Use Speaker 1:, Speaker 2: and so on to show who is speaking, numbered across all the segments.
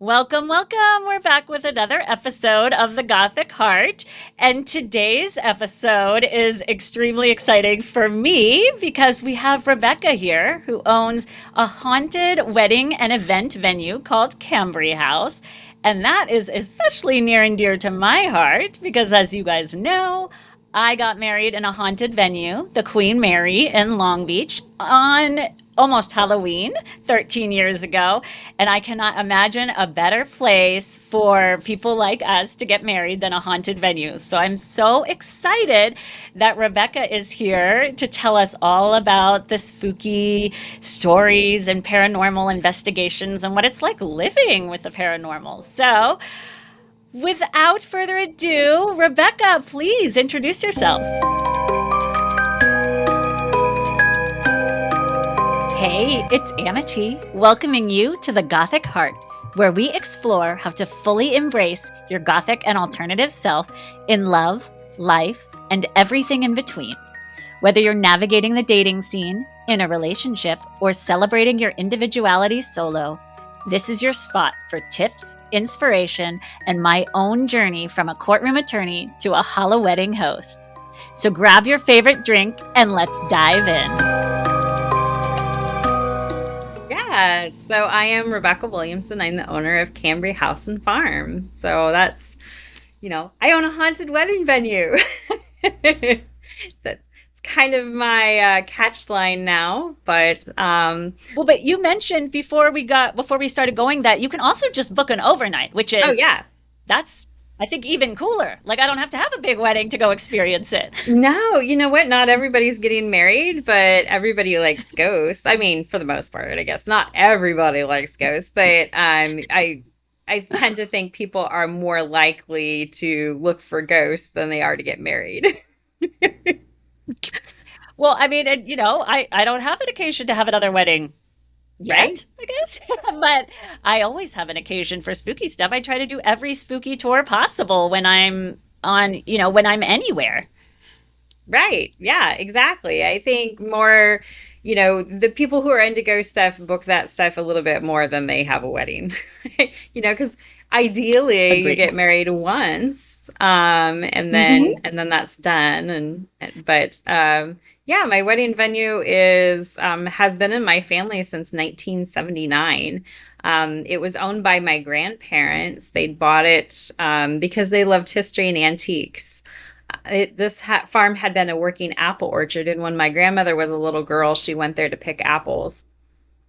Speaker 1: Welcome, welcome. We're back with another episode of The Gothic Heart. And today's episode is extremely exciting for me because we have Rebecca here who owns a haunted wedding and event venue called Cambre House. And that is especially near and dear to my heart because, as you guys know, I got married in a haunted venue, the Queen Mary in Long Beach, on almost Halloween 13 years ago. And I cannot imagine a better place for people like us to get married than a haunted venue. So I'm so excited that Rebecca is here to tell us all about the spooky stories and paranormal investigations and what it's like living with the paranormal. So, without further ado, Rebecca, please introduce yourself. Hey, it's Amity, welcoming you to the Gothic Heart, where we explore how to fully embrace your Gothic and alternative self in love, life, and everything in between. Whether you're navigating the dating scene, in a relationship, or celebrating your individuality solo, this is your spot for tips, inspiration, and my own journey from a courtroom attorney to a hollow wedding host. So grab your favorite drink and let's dive in.
Speaker 2: Yeah, so I am Rebecca Williamson. I'm the owner of Cambre House and Farm. So that's, I own a haunted wedding venue. That's kind of my catch line now.
Speaker 1: But you mentioned before we started going that you can also just book an overnight, which
Speaker 2: Oh
Speaker 1: is
Speaker 2: yeah.
Speaker 1: that's I think even cooler. Like I don't have to have a big wedding to go experience it.
Speaker 2: No, you know what? Not everybody's getting married, but everybody likes ghosts. I mean, for the most part, I guess not everybody likes ghosts, but I tend to think people are more likely to look for ghosts than they are to get married.
Speaker 1: Well, I mean, and, I don't have an occasion to have another wedding
Speaker 2: Right?
Speaker 1: yet, I guess. But I always have an occasion for spooky stuff. I try to do every spooky tour possible when when I'm anywhere.
Speaker 2: Right. Yeah, exactly. I think more, the people who are into ghost stuff book that stuff a little bit more than they have a wedding. Because ideally you
Speaker 1: Agree.
Speaker 2: get married once, and then
Speaker 1: Hmm.
Speaker 2: and then that's done. But yeah, my wedding venue is has been in my family since 1979. It was owned by my grandparents. They bought it because they loved history and antiques. Farm had been a working apple orchard, and when my grandmother was a little girl, she went there to pick apples.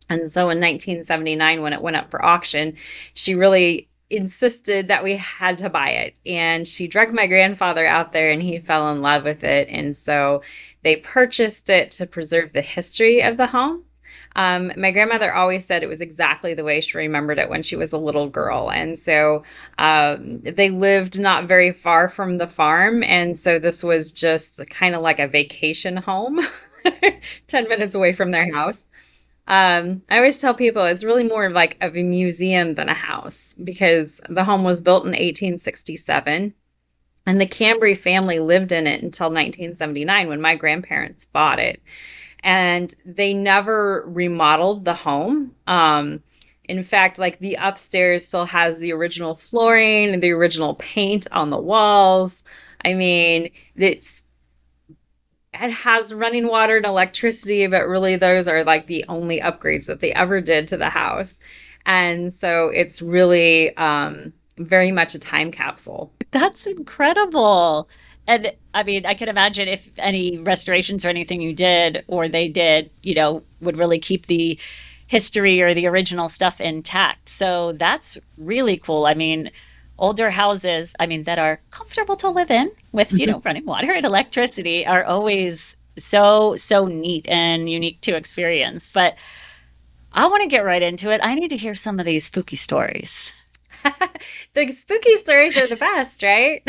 Speaker 2: And so in 1979, when it went up for auction, she really insisted that we had to buy it. And she dragged my grandfather out there, and he fell in love with it. And so they purchased it to preserve the history of the home. My grandmother always said it was exactly the way she remembered it when she was a little girl. And so they lived not very far from the farm. And so this was just kind of like a vacation home, 10 minutes away from their house. I always tell people it's really more like of a museum than a house because the home was built in 1867 and the Cambry family lived in it until 1979 when my grandparents bought it. And they never remodeled the home. In fact, like the upstairs still has the original flooring and the original paint on the walls. I mean, it has running water and electricity, but really those are like the only upgrades that they ever did to the house. And so it's really very much a time capsule.
Speaker 1: That's incredible. And I mean, I can imagine if any restorations or anything you did or they did, would really keep the history or the original stuff intact. So that's really cool. I mean, older houses, I mean, that are comfortable to live in with, running water and electricity are always so neat and unique to experience. But I want to get right into it. I need to hear some of these spooky stories.
Speaker 2: The spooky stories are the best, right?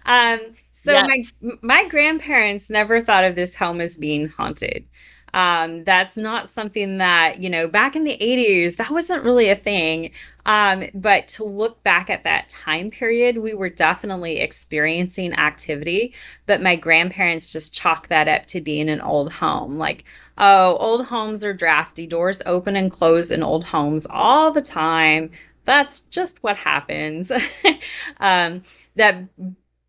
Speaker 2: um, so my
Speaker 1: Yes.
Speaker 2: my grandparents never thought of this home as being haunted. That's not something that, back in the 80s, that wasn't really a thing. But to look back at that time period, we were definitely experiencing activity. But my grandparents just chalked that up to being an old home. Like, oh, old homes are drafty, doors open and close in old homes all the time. that's just what happens. um, that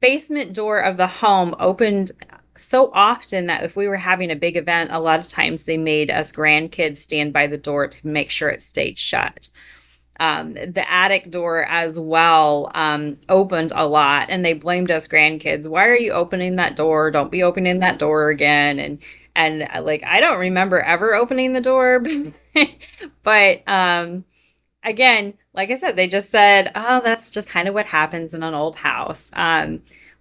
Speaker 2: basement door of the home opened so often that if we were having a big event, a lot of times they made us grandkids stand by the door to make sure it stayed shut. The attic door as well opened a lot, and they blamed us grandkids. Why are you opening that door? Don't be opening that door again. And like I don't remember ever opening the door, but again, like I said, they just said, "Oh, that's just kind of what happens in an old house."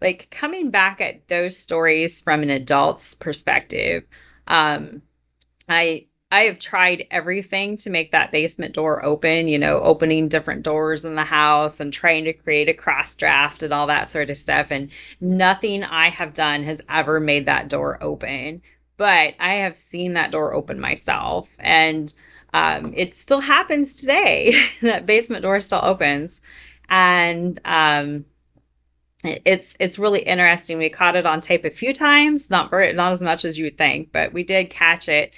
Speaker 2: Like coming back at those stories from an adult's perspective, um, I have tried everything to make that basement door open, opening different doors in the house and trying to create a cross draft and all that sort of stuff. And nothing I have done has ever made that door open. But I have seen that door open myself. And it still happens today. That basement door still opens. And it's really interesting. We caught it on tape a few times, not as much as you would think, but we did catch it,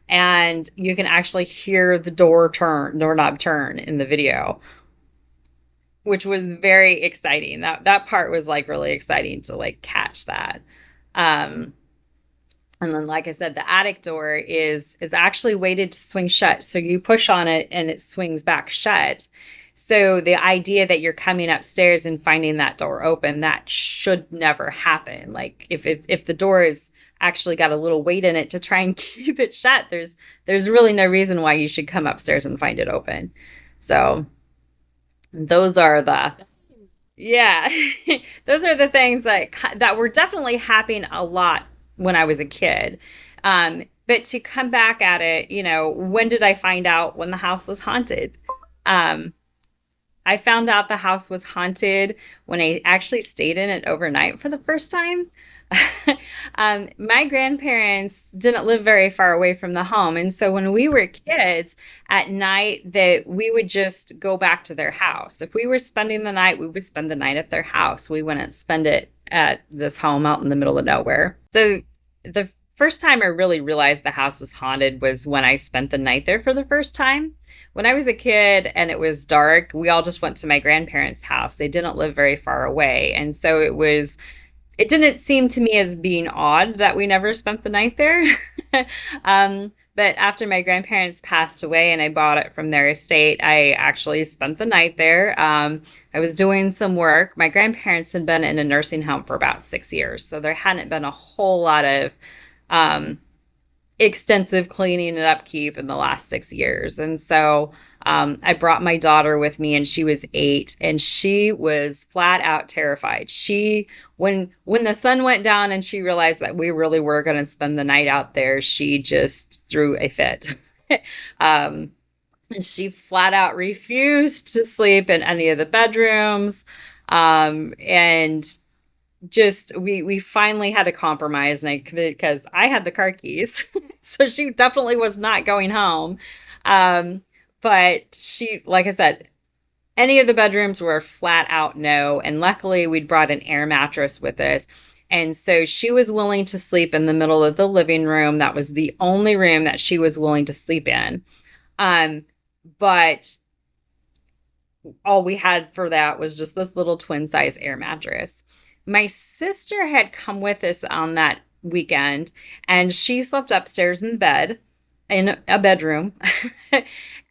Speaker 2: and you can actually hear the doorknob turn in the video, which was very exciting. That part was like really exciting to like catch that. Um, and then, like I said, the attic door is actually weighted to swing shut. So you push on it and it swings back shut. So the idea that you're coming upstairs and finding that door open, that should never happen. Like if the door is actually got a little weight in it to try and keep it shut, there's really no reason why you should come upstairs and find it open. So those are the yeah, those are the things that were definitely happening a lot when I was a kid. But to come back at it, when did I find out when the house was haunted? Um, I found out the house was haunted when I actually stayed in it overnight for the first time. My grandparents didn't live very far away from the home, and so when we were kids at night, that we would just go back to their house. If we were spending the night, we would spend the night at their house. We wouldn't spend it at this home out in the middle of nowhere. So the first time I really realized the house was haunted was when I spent the night there for the first time. When I was a kid and it was dark, we all just went to my grandparents' house. They didn't live very far away. And so it didn't seem to me as being odd that we never spent the night there. But after my grandparents passed away and I bought it from their estate, I actually spent the night there. I was doing some work. My grandparents had been in a nursing home for about 6 years, so there hadn't been a whole lot of um, extensive cleaning and upkeep in the last 6 years. And so I brought my daughter with me, and she was 8, and she was flat out terrified. When the sun went down and she realized that we really were going to spend the night out there, she just threw a fit. um, she flat out refused to sleep in any of the bedrooms. And just we finally had a compromise, and because I had the car keys, so she definitely was not going home. Um, but she, like I said, any of the bedrooms were flat out no. And luckily, we'd brought an air mattress with us. And so she was willing to sleep in the middle of the living room. That was the only room that she was willing to sleep in. But all we had for that was just this little twin size air mattress. My sister had come with us on that weekend, and she slept upstairs in bed in a bedroom.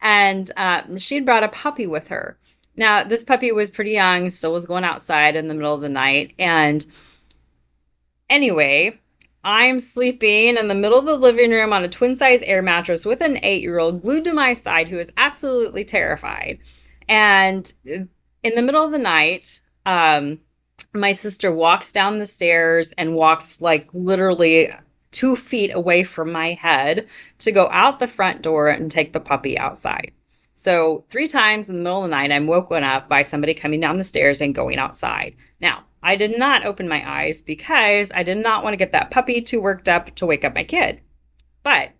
Speaker 2: And she'd brought a puppy with her. Now, this puppy was pretty young, still was going outside in the middle of the night. And anyway, I'm sleeping in the middle of the living room on a twin size air mattress with an 8-year-old glued to my side who is absolutely terrified. And in the middle of the night, my sister walks down the stairs and walks like literally 2 feet away from my head to go out the front door and take the puppy outside. So 3 times in the middle of the night, I'm woken up by somebody coming down the stairs and going outside. Now, I did not open my eyes because I did not want to get that puppy too worked up to wake up my kid. But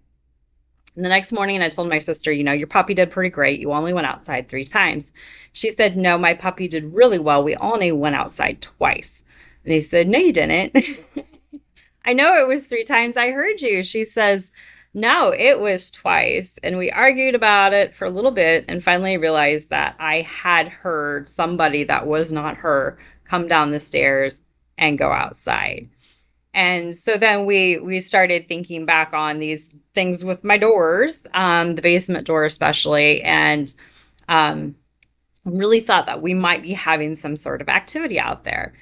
Speaker 2: the next morning, I told my sister, your puppy did pretty great. You only went outside 3 times. She said, no, my puppy did really well. We only went outside twice. And he said, no, you didn't. I know it was 3 times. I heard you. She says, No, it was twice. And we argued about it for a little bit and finally realized that I had heard somebody that was not her come down the stairs and go outside. And so then we started thinking back on these things with my doors, the basement door especially, and um, really thought that we might be having some sort of activity out there.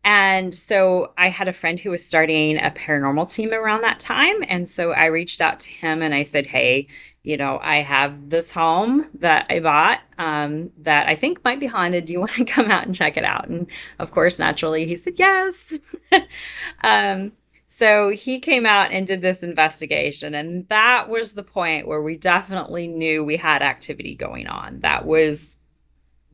Speaker 2: And so I had a friend who was starting a paranormal team around that time. And so I reached out to him and I said, hey, I have this home that I bought that I think might be haunted. Do you want to come out and check it out? And of course, naturally, he said yes. um, so he came out and did this investigation. And that was the point where we definitely knew we had activity going on. That was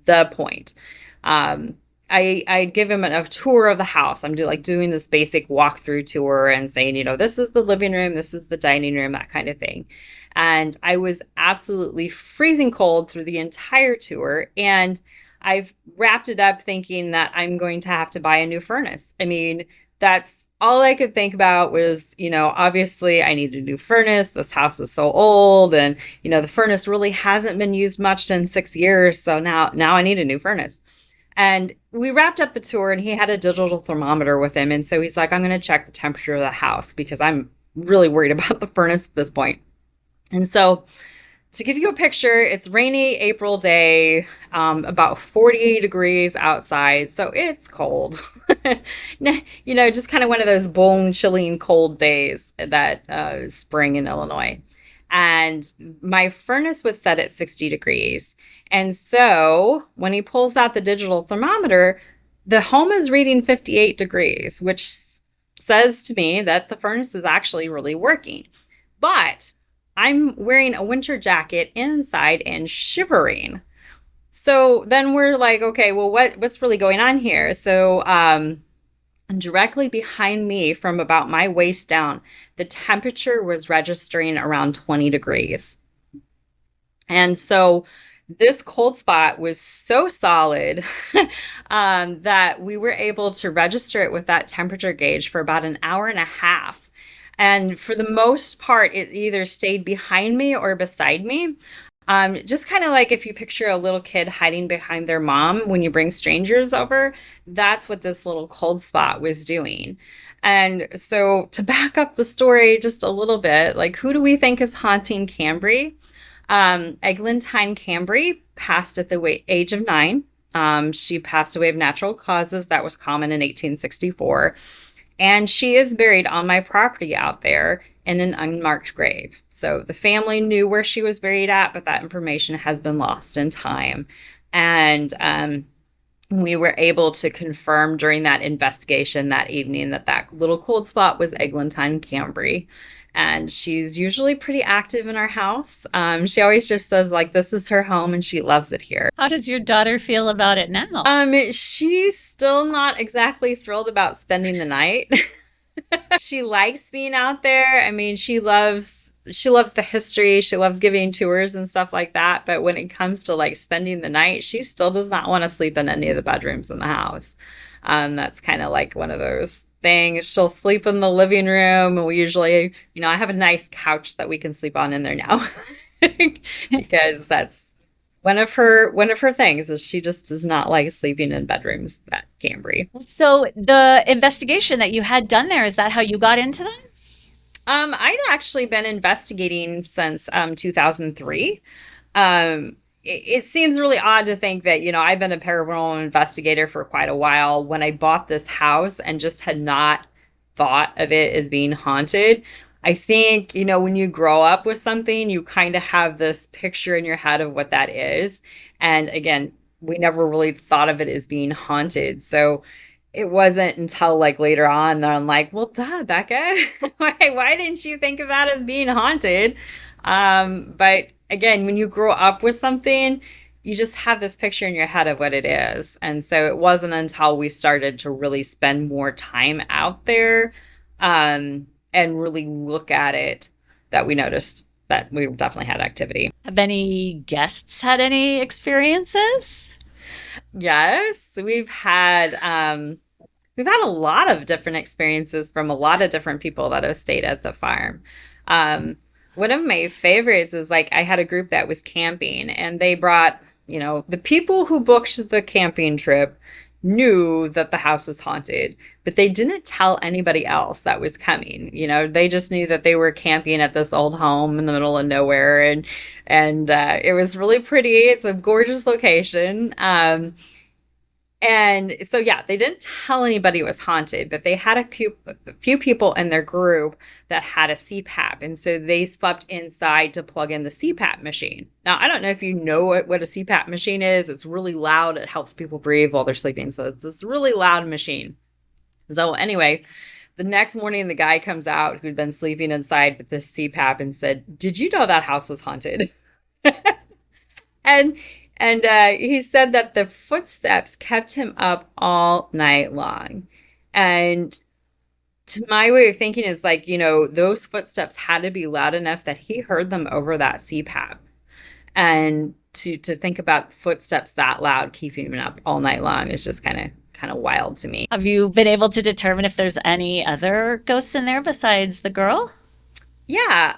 Speaker 2: the point. Um, I'd give him a tour of the house. I'm doing this basic walkthrough tour and saying, this is the living room, this is the dining room, that kind of thing. And I was absolutely freezing cold through the entire tour. And I've wrapped it up thinking that I'm going to have to buy a new furnace. I mean, that's all I could think about was, obviously I need a new furnace. This house is so old and, the furnace really hasn't been used much in 6 years. So now I need a new furnace. And we wrapped up the tour and he had a digital thermometer with him. And so he's like, I'm going to check the temperature of the house because I'm really worried about the furnace at this point. And so to give you a picture, it's rainy April day, about 40 degrees outside. So it's cold. Just kind of one of those bone chilling cold days that spring in Illinois. And my furnace was set at 60 degrees. And so when he pulls out the digital thermometer, the home is reading 58 degrees, which says to me that the furnace is actually really working. But I'm wearing a winter jacket inside and shivering. So then we're like, okay, well, what's really going on here? So directly behind me from about my waist down, the temperature was registering around 20 degrees. And so this cold spot was so solid that we were able to register it with that temperature gauge for about an hour and a half. And for the most part, it either stayed behind me or beside me. Just kind of like if you picture a little kid hiding behind their mom when you bring strangers over, that's what this little cold spot was doing. And so to back up the story just a little bit, like who do we think is haunting Cambre? Eglantine Cambre passed at the age of 9. She passed away of natural causes. That was common in 1864. And she is buried on my property out there in an unmarked grave. So the family knew where she was buried at, but that information has been lost in time. And we were able to confirm during that investigation that evening that little cold spot was Eglantine Cambre. And she's usually pretty active in our house. She always just says this is her home and she loves it here.
Speaker 1: How does your daughter feel about it now?
Speaker 2: She's still not exactly thrilled about spending the night. She likes being out there. I mean, she loves the history. She loves giving tours and stuff like that. But when it comes to spending the night, she still does not want to sleep in any of the bedrooms in the house. That's kind of like one of those things. She'll sleep in the living room. And we usually, I have a nice couch that we can sleep on in there now because that's one of her things is she just does not like sleeping in bedrooms at Cambre.
Speaker 1: So the investigation that you had done there, is that how you got into them?
Speaker 2: I'd actually been investigating since 2003. It seems really odd to think that, I've been a paranormal investigator for quite a while when I bought this house and just had not thought of it as being haunted. I think, when you grow up with something, you kind of have this picture in your head of what that is. And again, we never really thought of it as being haunted. So it wasn't until later on that I'm like, well, duh, Becca, why didn't you think of that as being haunted? But again, when you grow up with something, you just have this picture in your head of what it is. And so it wasn't until we started to really spend more time out there, and really look at it that we noticed that we definitely had activity.
Speaker 1: Have any guests had any experiences?
Speaker 2: Yes, we've had a lot of different experiences from a lot of different people that have stayed at the farm. One of my favorites is like I had a group that was camping and they brought, the people who booked the camping trip knew that the house was haunted, but they didn't tell anybody else that was coming. They just knew that they were camping at this old home in the middle of nowhere, and it was really pretty. It's a gorgeous location. And so, yeah, they didn't tell anybody it was haunted, but they had a few people in their group that had a CPAP. And so they slept inside to plug in the CPAP machine. Now, I don't know if you know what a CPAP machine is. It's really loud. It helps people breathe while they're sleeping. So it's this really loud machine. So, anyway, the next morning, the guy comes out who'd been sleeping inside with this CPAP and said, "Did you know that house was haunted?" And he said that the footsteps kept him up all night long. And to my way of thinking is like, those footsteps had to be loud enough that he heard them over that CPAP. And to think about footsteps that loud keeping him up all night long is just kind of wild to me.
Speaker 1: Have you been able to determine if there's any other ghosts in there besides the girl?
Speaker 2: Yeah,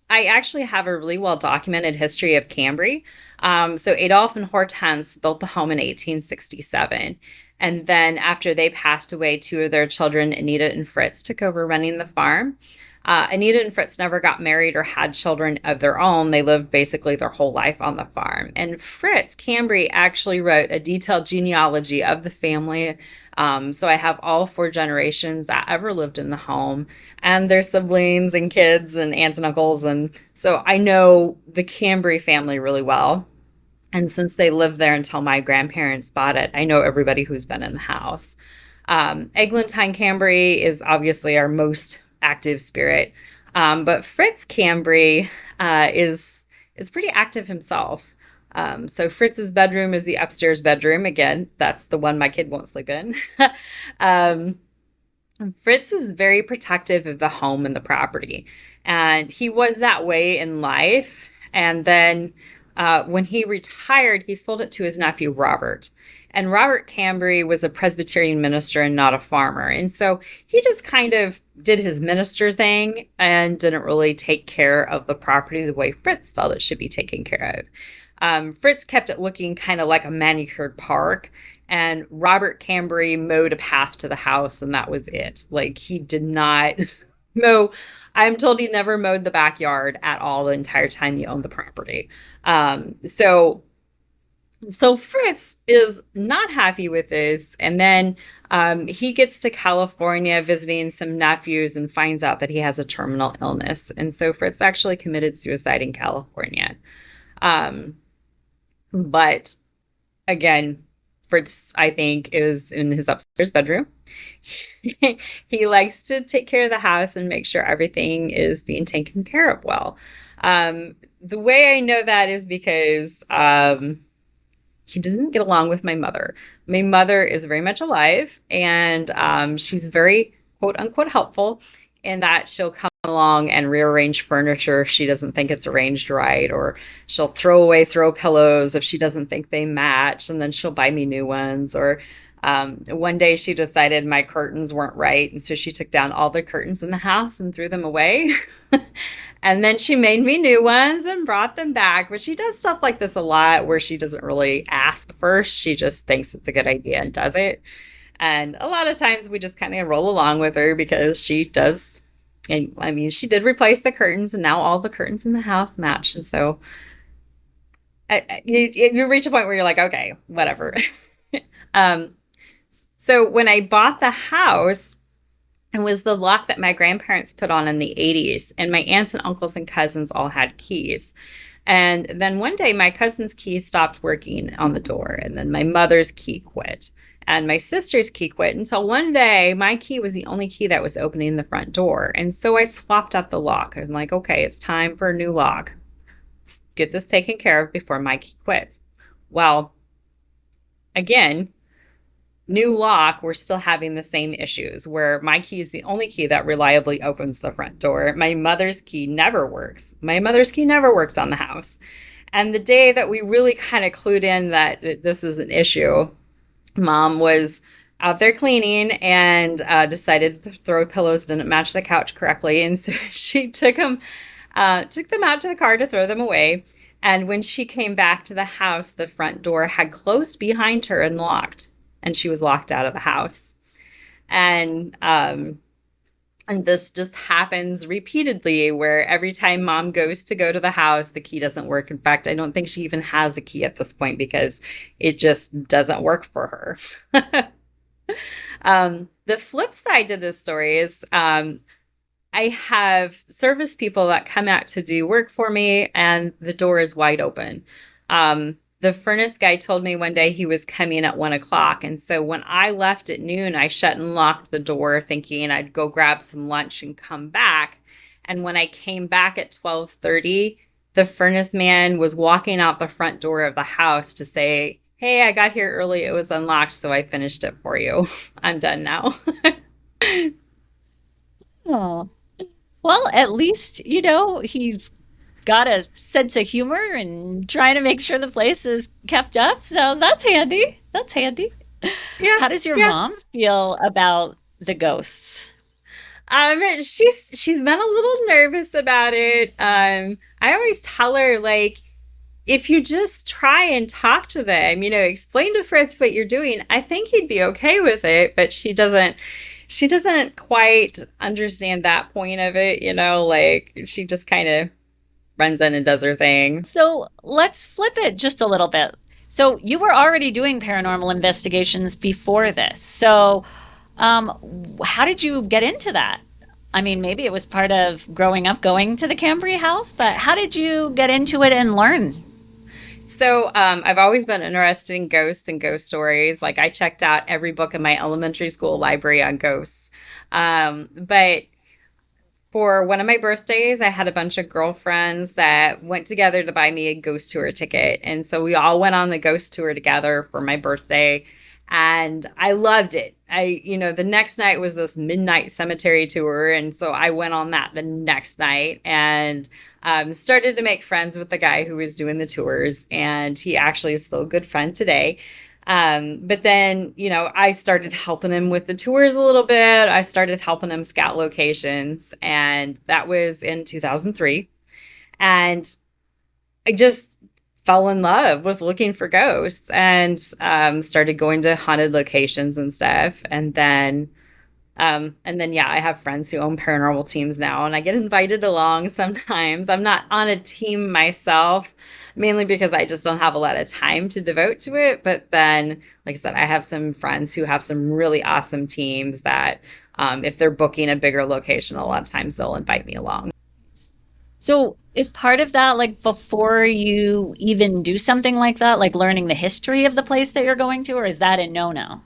Speaker 2: I actually have a really well documented history of Cambry. So Adolph and Hortense built the home in 1867. And then after they passed away, two of their children, Anita and Fritz, took over running the farm. Anita and Fritz never got married or had children of their own. They lived basically their whole life on the farm. And Fritz Cambry actually wrote a detailed genealogy of the family. So I have all four generations that ever lived in the home and their siblings and kids and aunts and uncles. And so I know the Cambry family really well. And since they lived there until my grandparents bought it, I know everybody who's been in the house. Eglantine Cambry is obviously our most active spirit. But Fritz Cambry is pretty active himself. So Fritz's bedroom is the upstairs bedroom. Again, that's the one my kid won't sleep in. um, Fritz is very protective of the home and the property. And he was that way in life. And then when he retired, he sold it to his nephew, Robert. And Robert Cambry was a Presbyterian minister and not a farmer. And so he just kind of did his minister thing and didn't really take care of the property the way Fritz felt it should be taken care of. Fritz kept it looking kind of like a manicured park. And Robert Cambry mowed a path to the house, and that was it. Like, he did not mow. I'm told he never mowed the backyard at all the entire time he owned the property. So Fritz is not happy with this. And then he gets to California visiting some nephews and finds out that he has a terminal illness. And so Fritz actually committed suicide in California. But again, Fritz, I think, is in his upstairs bedroom. He likes to take care of the house and make sure everything is being taken care of well. The way I know that is because he doesn't get along with my mother. My mother is very much alive, and she's very quote unquote helpful in that she'll come along and rearrange furniture if she doesn't think it's arranged right, or she'll throw away throw pillows if she doesn't think they match, and then she'll buy me new ones. Or one day she decided my curtains weren't right, and so she took down all the curtains in the house and threw them away. And then she made me new ones and brought them back. But she does stuff like this a lot where she doesn't really ask first. She just thinks it's a good idea and does it. And a lot of times we just kind of roll along with her because she does. And I mean, she did replace the curtains, and now all the curtains in the house match. And so you reach a point where you're like, okay, whatever. So when I bought the house, it was the lock that my grandparents put on in the 80s. And my aunts and uncles and cousins all had keys. And then one day my cousin's key stopped working on the door. And then my mother's key quit. And my sister's key quit until one day my key was the only key that was opening the front door. And so I swapped out the lock. I'm like, okay, it's time for a new lock. Let's get this taken care of before my key quits. Well, again, new lock, we're still having the same issues where my key is the only key that reliably opens the front door. My mother's key never works. My mother's key never works on the house. And the day that we really kind of clued in that this is an issue, Mom was out there cleaning and decided the throw pillows didn't match the couch correctly. And so she took them Took them out to the car to throw them away. And when she came back to the house, the front door had closed behind her and locked, and she was locked out of the house. And this just happens repeatedly where every time mom goes to go to the house, the key doesn't work. In fact, I don't think she even has a key at this point because it just doesn't work for her. The flip side to this story is I have service people that come out to do work for me, and the door is wide open. The furnace guy told me one day he was coming at 1 o'clock. And so when I left at noon, I shut and locked the door thinking I'd go grab some lunch and come back. And when I came back at 12:30, the furnace man was walking out the front door of the house to say, "Hey, I got here early. It was unlocked, so I finished it for you. I'm done now."
Speaker 1: Oh, well, at least, he's got a sense of humor and trying to make sure the place is kept up. So that's handy. That's handy.
Speaker 2: Yeah,
Speaker 1: How does your
Speaker 2: yeah.
Speaker 1: mom feel about the ghosts?
Speaker 2: She's been a little nervous about it. I always tell her, like, if you just try and talk to them, explain to Fritz what you're doing, I think he'd be okay with it. But she doesn't quite understand that point of it, like she just kind of runs in and does her thing.
Speaker 1: So let's flip it just a little bit. So you were already doing paranormal investigations before this. So how did you get into that? I mean, maybe it was part of growing up going to the Cambre House, but how did you get into it and learn?
Speaker 2: So I've always been interested in ghosts and ghost stories. Like I checked out every book in my elementary school library on ghosts. But for one of my birthdays, I had a bunch of girlfriends that went together to buy me a ghost tour ticket. And so we all went on the ghost tour together for my birthday. And I loved it. The next night was this midnight cemetery tour. And so I went on that the next night and started to make friends with the guy who was doing the tours. And he actually is still a good friend today. But then, I started helping him with the tours a little bit. I started helping him scout locations, and that was in 2003. And I just fell in love with looking for ghosts and started going to haunted locations and stuff. And then, yeah, I have friends who own paranormal teams now, and I get invited along sometimes. I'm not on a team myself, mainly because I just don't have a lot of time to devote to it. But then, like I said, I have some friends who have some really awesome teams that, if they're booking a bigger location, a lot of times they'll invite me along.
Speaker 1: So is part of that like before you even do something like that, like learning the history of the place that you're going to, or is that a no-no?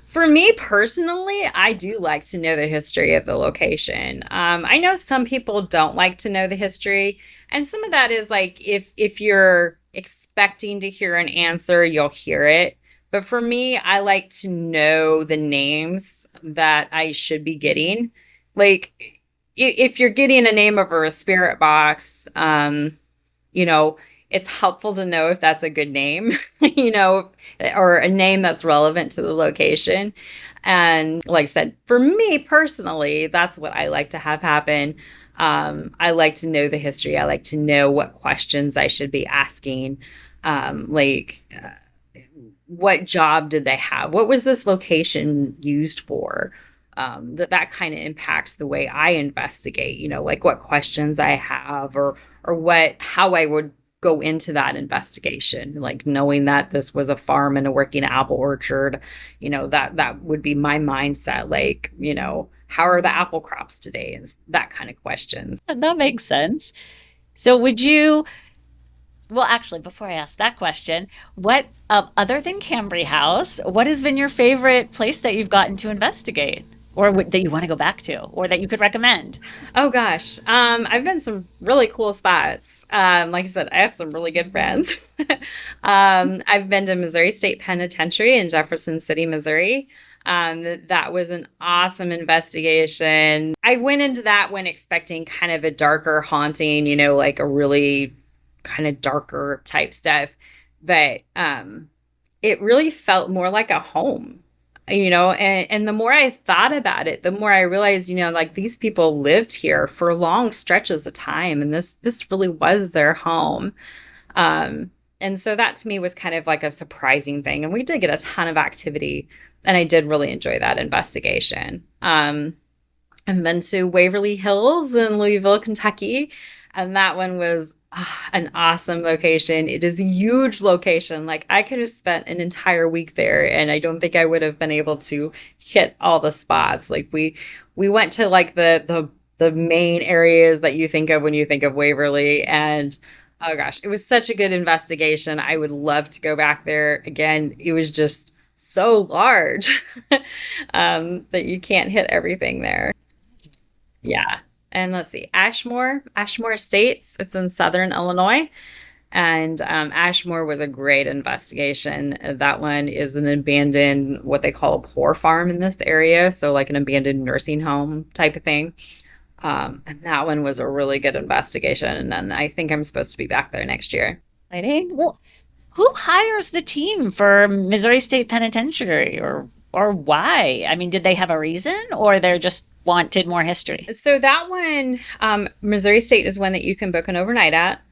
Speaker 2: For me personally, I do like to know the history of the location. I know some people don't like to know the history, and some of that is like if you're expecting to hear an answer, you'll hear it. But for me, I like to know the names that I should be getting. Like if you're getting a name over a spirit box, you know, it's helpful to know if that's a good name, or a name that's relevant to the location. And like I said, for me personally, that's what I like to have happen. I like to know the history. I like to know what questions I should be asking. What job did they have? What was this location used for? That kind of impacts the way I investigate, like what questions I have or how I would go into that investigation, like knowing that this was a farm and a working apple orchard, that would be my mindset. Like, how are the apple crops today? And that kind of questions.
Speaker 1: That makes sense. So would you, well, actually, before I ask that question, what, other than Cambre House, what has been your favorite place that you've gotten to investigate? Or that you want to go back to, or that you could recommend?
Speaker 2: Oh gosh, I've been some really cool spots. Like I said, I have some really good friends. I've been to Missouri State Penitentiary in Jefferson City, Missouri. That was an awesome investigation. I went into that when expecting kind of a darker haunting, like a really kind of darker type stuff, but it really felt more like a home. and the more I thought about it, the more I realized, like these people lived here for long stretches of time, and this really was their home. Um, and so that to me was kind of like a surprising thing. And we did get a ton of activity, and I did really enjoy that investigation. I've been to Waverly Hills in Louisville, Kentucky, and that one was an awesome location. It is a huge location. Like I could have spent an entire week there, and I don't think I would have been able to hit all the spots. Like we went to like the main areas that you think of when you think of Waverly, and oh gosh, it was such a good investigation. I would love to go back there again. It was just so large that you can't hit everything there. Yeah. And let's see, Ashmore Estates. It's in southern Illinois. And Ashmore was a great investigation. That one is an abandoned, what they call a poor farm in this area. So, like an abandoned nursing home type of thing. And that one was a really good investigation. And then I think I'm supposed to be back there next year.
Speaker 1: Exciting. Well, who hires the team for Missouri State Penitentiary, or why? I mean, did they have a reason, or they're just wanted more history?
Speaker 2: So that one, Missouri State is one that you can book an overnight at.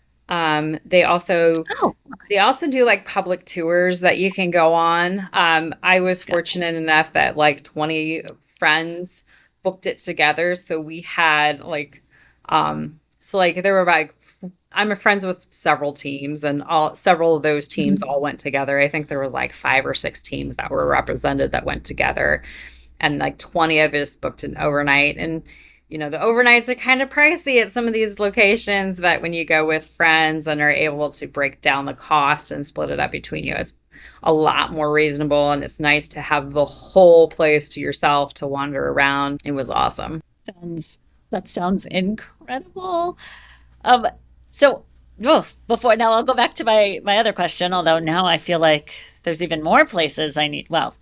Speaker 2: They also
Speaker 1: Oh,
Speaker 2: they also do like public tours that you can go on. I was
Speaker 1: gotcha.
Speaker 2: fortunate enough that like 20 friends booked it together. So we had like, so like there were about, I'm friends with several teams, and all several of those teams
Speaker 1: Mhm.
Speaker 2: all went together. I think there were like 5 or 6 teams that were represented that went together, and like 20 of us booked an overnight. And the overnights are kind of pricey at some of these locations, but when you go with friends and are able to break down the cost and split it up between you, it's a lot more reasonable, and it's nice to have the whole place to yourself to wander around. It was awesome.
Speaker 1: Sounds that sounds incredible. Um, so before now I'll go back to my other question, although now I feel like there's even more places I need. Well,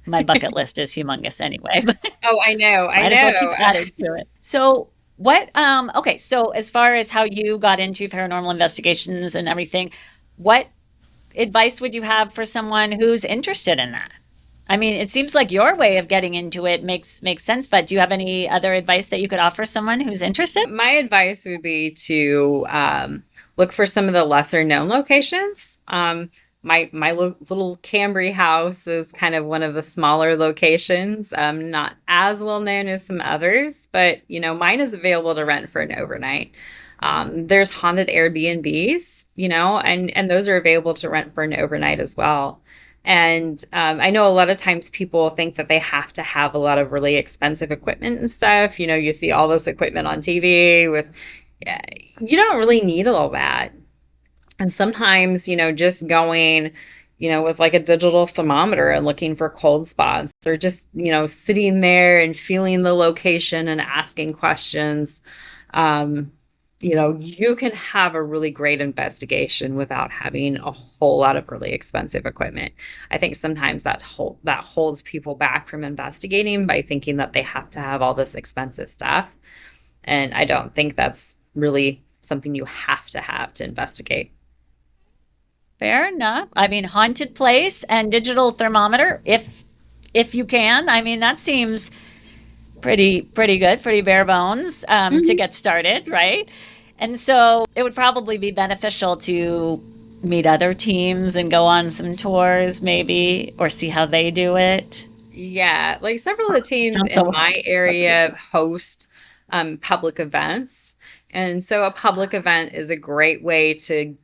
Speaker 1: my bucket list is humongous anyway, but
Speaker 2: Oh, I know, I
Speaker 1: might as well keep
Speaker 2: know.
Speaker 1: adding to it. So what okay, so as far as how you got into paranormal investigations and everything, what advice would you have for someone who's interested in that? I mean, it seems like your way of getting into it makes sense, but do you have any other advice that you could offer someone who's interested?
Speaker 2: My advice would be to look for some of the lesser known locations. My little Cambre House is kind of one of the smaller locations, not as well known as some others, but mine is available to rent for an overnight. There's haunted Airbnbs, and those are available to rent for an overnight as well. And I know a lot of times people think that they have to have a lot of really expensive equipment and stuff. You see all this equipment on TV with, yeah, you don't really need all that. And sometimes, just going, with like a digital thermometer and looking for cold spots, or just, sitting there and feeling the location and asking questions. Um, you can have a really great investigation without having a whole lot of really expensive equipment. I think sometimes that holds people back from investigating by thinking that they have to have all this expensive stuff. And I don't think that's really something you have to investigate.
Speaker 1: Fair enough. I mean, haunted place and digital thermometer, if you can. I mean, that seems pretty good, pretty bare bones to
Speaker 2: Mhm.
Speaker 1: get started, right? And so it would probably be beneficial to meet other teams and go on some tours, maybe, or see how they do it.
Speaker 2: Yeah, like several of the teams
Speaker 1: Sounds
Speaker 2: in
Speaker 1: so
Speaker 2: my
Speaker 1: such a good
Speaker 2: area host public events. And so a public event is a great way to,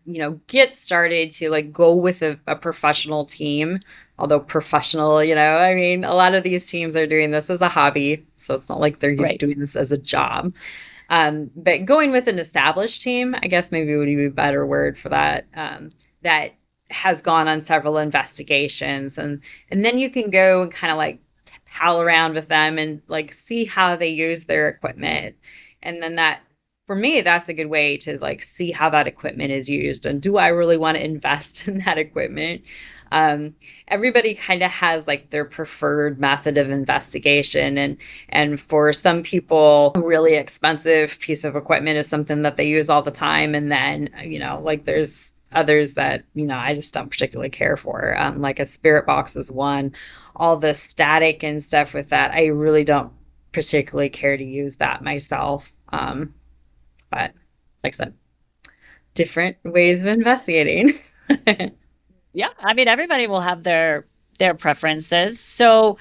Speaker 2: get started to like go with a professional team. Although professional, I mean, a lot of these teams are doing this as a hobby. So it's not like they're
Speaker 1: Right.
Speaker 2: doing this as a job. But going with an established team, I guess maybe would be a better word for that, that has gone on several investigations, and then you can go and kind of like pal around with them and like see how they use their equipment. And then that, for me, that's a good way to like see how that equipment is used, and do I really want to invest in that equipment? Um, Everybody kind of has like their preferred method of investigation, and for some people, a really expensive piece of equipment is something that they use all the time. And then, like there's others that, I just don't particularly care for. Like a spirit box is one. All the static and stuff with that, I really don't particularly care to use that myself. But like I said, different ways of investigating.
Speaker 1: Yeah, I mean everybody will have their preferences. So,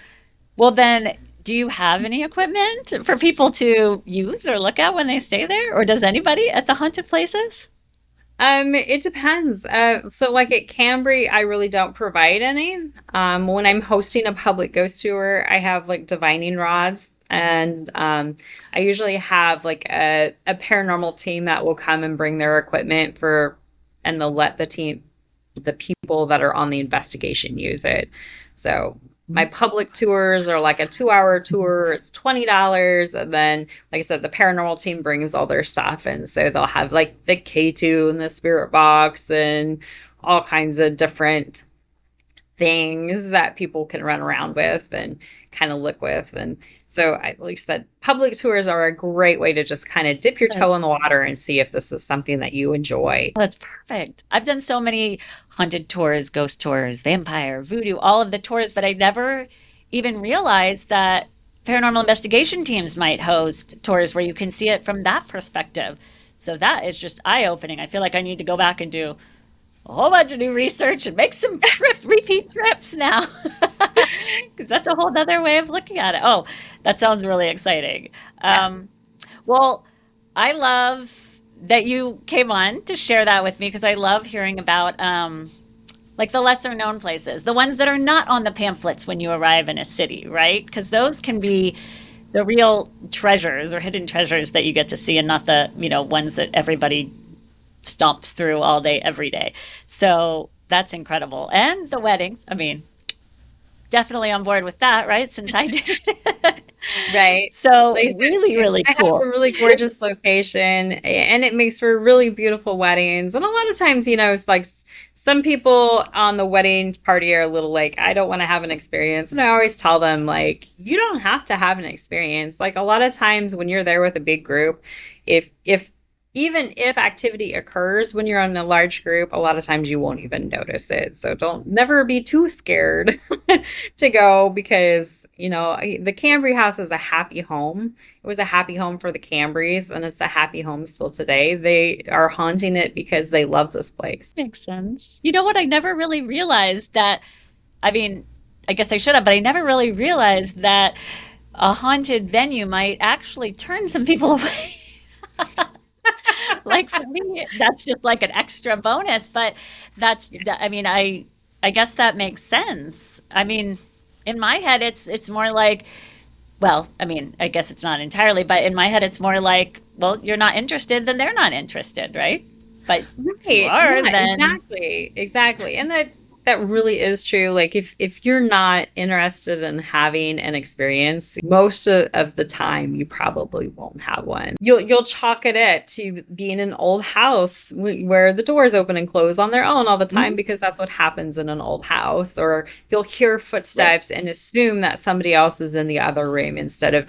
Speaker 1: well then, do you have any equipment for people to use or look at when they stay there, or does anybody at the haunted places?
Speaker 2: It depends. So like at Cambre, I really don't provide any. When I'm hosting a public ghost tour, I have like divining rods, and I usually have like a paranormal team that will come and bring their equipment and they'll let the people that are on the investigation use it. So my public tours are like a 2 hour tour. It's $20. And then, like I said, the paranormal team brings all their stuff. And so they'll have like the K2 and the spirit box and all kinds of different things that people can run around with and kind of look with. And so, like I said, public tours are a great way to just kind of dip your toe in the water and see if this is something that you enjoy.
Speaker 1: That's perfect. I've done so many haunted tours, ghost tours, vampire, voodoo, all of the tours, but I never even realized that paranormal investigation teams might host tours where you can see it from that perspective. So that is just eye-opening. I feel like I need to go back and do a whole bunch of new research and make some repeat trips now. Because that's a whole other way of looking at it. Oh, that sounds really exciting. Well, I love that you came on to share that with me because I love hearing about like the lesser known places, the ones that are not on the pamphlets when you arrive in a city, right? Because those can be the real treasures or hidden treasures that you get to see and not the, ones that everybody stomps through all day, every day. So that's incredible. And the weddings, I mean, definitely on board with that, right? Since I did.
Speaker 2: Right.
Speaker 1: So
Speaker 2: Like I said,
Speaker 1: really, really
Speaker 2: I have
Speaker 1: cool.
Speaker 2: a really gorgeous location and it makes for really beautiful weddings. And a lot of times, it's like some people on the wedding party are a little like, I don't want to have an experience. And I always tell them, like, you don't have to have an experience. Like a lot of times when you're there with a big group, if even if activity occurs when you're in a large group, a lot of times you won't even notice it. So don't never be too scared to go because, the Cambre House is a happy home. It was a happy home for the Cambries and it's a happy home still today. They are haunting it because they love this place.
Speaker 1: Makes sense. You know what? I never really realized that. I mean, I guess I should have, but I never really realized that a haunted venue might actually turn some people away. Like for me, that's just like an extra bonus, but I mean, I guess that makes sense. I mean, in my head, it's more like, well, I mean, I guess it's not entirely, but in my head, it's more like, well, you're not interested, then they're not interested, right? But if you
Speaker 2: Right.
Speaker 1: are,
Speaker 2: Yeah,
Speaker 1: then
Speaker 2: exactly. And that really is true. Like if you're not interested in having an experience, most of the time you probably won't have one. You'll chalk it up to being an old house where the doors open and close on their own all the time
Speaker 1: Mhm.
Speaker 2: because that's what happens in an old house. Or you'll hear
Speaker 1: Right.
Speaker 2: footsteps and assume that somebody else is in the other room instead of,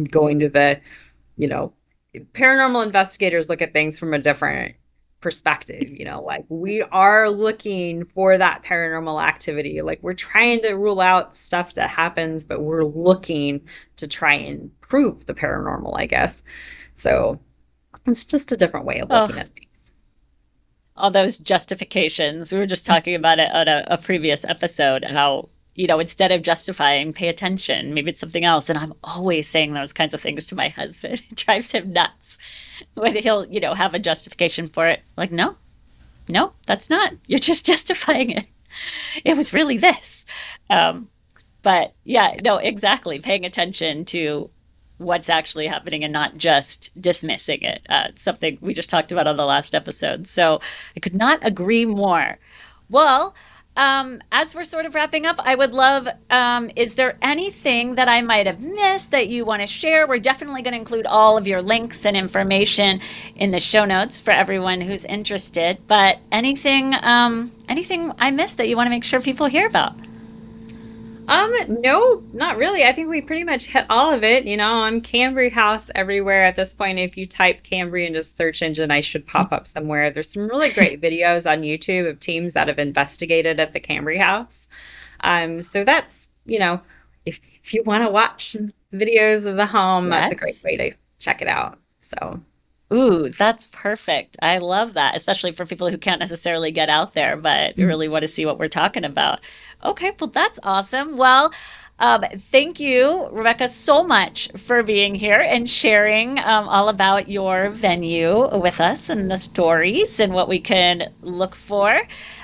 Speaker 2: going to you know, paranormal investigators look at things from a different perspective, like we are looking for that paranormal activity. Like we're trying to rule out stuff that happens, but we're looking to try and prove the paranormal, I guess. So it's just a different way of looking
Speaker 1: Oh,
Speaker 2: at things.
Speaker 1: all those justifications. We were just talking about it on a previous episode, how, instead of justifying, pay attention. Maybe it's something else. And I'm always saying those kinds of things to my husband. It drives him nuts when he'll, have a justification for it. Like, no, no, that's not. You're just justifying it. It was really this. Um, but yeah, no, exactly. Paying attention to what's actually happening and not just dismissing it. Something we just talked about on the last episode. So I could not agree more. Well, as we're sort of wrapping up, I would love, is there anything that I might have missed that you want to share? We're definitely going to include all of your links and information in the show notes for everyone who's interested. But anything I missed that you want to make sure people hear about?
Speaker 2: No, not really. I think we pretty much hit all of it. I'm Cambre House everywhere at this point. If you type Cambre into search engine, I should pop up somewhere. There's some really great videos on YouTube of teams that have investigated at the Cambre House. So that's, if you want to watch videos of the home, that's a great way
Speaker 1: Yes.
Speaker 2: to check it out. So,
Speaker 1: Ooh, that's perfect. I love that, especially for people who can't necessarily get out there, but really want to see what we're talking about. Okay, well, that's awesome. Well, thank you, Rebecca, so much for being here and sharing all about your venue with us and the stories and what we can look for.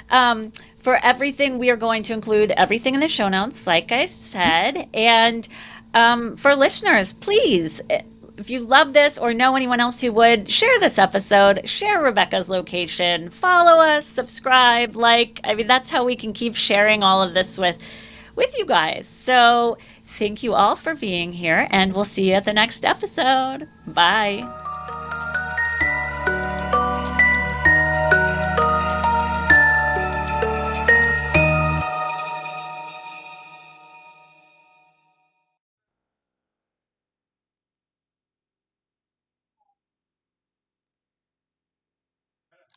Speaker 1: For everything, we are going to include everything in the show notes, like I said. And for listeners, please, if you love this or know anyone else who would, share this episode, share Rebecca's location, follow us, subscribe, like. I mean, that's how we can keep sharing all of this with you guys. So thank you all for being here, and we'll see you at the next episode. Bye.